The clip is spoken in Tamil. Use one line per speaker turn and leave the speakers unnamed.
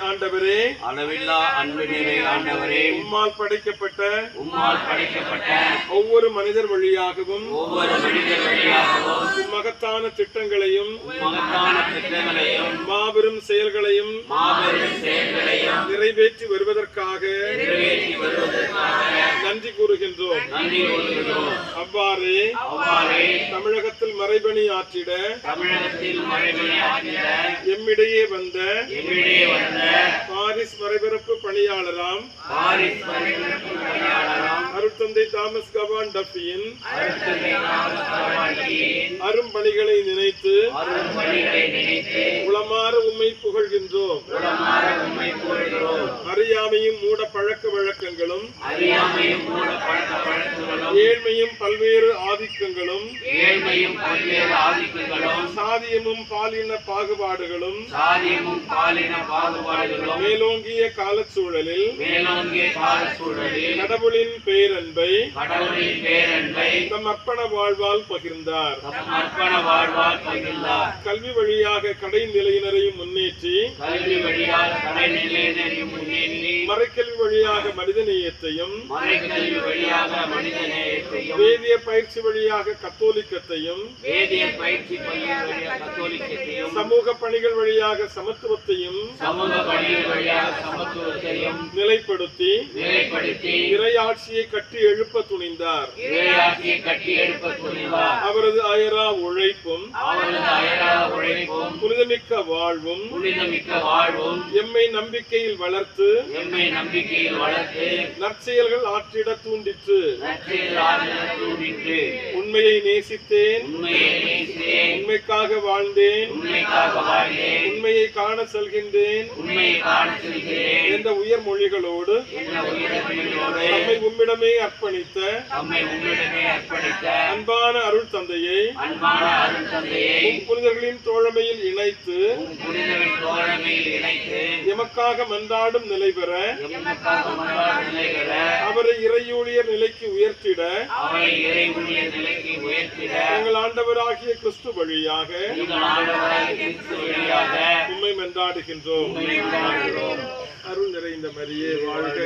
ஆண்டவரே,
அளவில்லா அன்பு நிறை ஆண்டவரே,
உம்மால் படைக்கப்பட்ட ஒவ்வொரு மனிதர் வழியாகவும் மகத்தான திட்டங்களையும் மாபெரும் செயல்களையும் நிறைவேற்றி வருவதற்காக நன்றி கூறுகின்றோம். அவ்வாறே தமிழகத்தில் மறைபணி ஆற்றிட எம்மிடையே வந்த பாரிஸ் மறைபரப்பு பணியாளராம் அருட்தந்தை தாமஸ் கவான் டஃபியின் அரும்பணிகளை நினைத்து உளமாற உம்மை புகழ்கின்றோம். அறியாமையும் மூட பழக்க வழக்கங்களும் ஏழ்மையும் பல்வேறு ஆதிக்கங்களும் சாதியமும் பாலின பாகுபாடுகளும் மேலோங்கிய காலச்சூழலில் கடவுளின் பேரன்பை தம் அர்ப்பண வாழ்வால் பகிர்ந்தார். கல்வி வழியாக கடைநிலையினரையும் முன்னேற்றி மறைக்கல்வி வழியாக மனிதநேயத்தையும் வேதிய பயிற்சி வழியாக கத்தோலிக்கத்தையும் சமூக பணிகள் வழியாக சமத்துவத்தையும் நிலைப்படுத்தி இறையாட்சியை கட்டி எழுப்ப துணிந்தார். அவரது அயரா உழைப்பும் புனிதமிக்க வாழ்வும் எம்மை நம்பிக்கையில் வளர்த்து நற்செயல்கள் ஆற்றிட தூண்டிற்று. உண்மையை நேசித்தேன், உண்மைக்காக வாழ்ந்தேன், உண்மையை காண செல்கின்றேன் என்ற உயர் மொழிகளோடு நம்மை உம்மிடமே அர்ப்பணித்த அன்பான அருள் தந்தையை புனிதர்களின் தோழமையில் இணைத்து எமக்காக மன்றாடும் நிலை பெற அவரை இறையூழியர் நிலைக்கு உயர்த்திட எங்கள் ஆண்டவராகிய கிறிஸ்து வழியாக உம்மை மன்றாடுகின்றோம். அருள் நிறைந்த மரியே வாழ்க.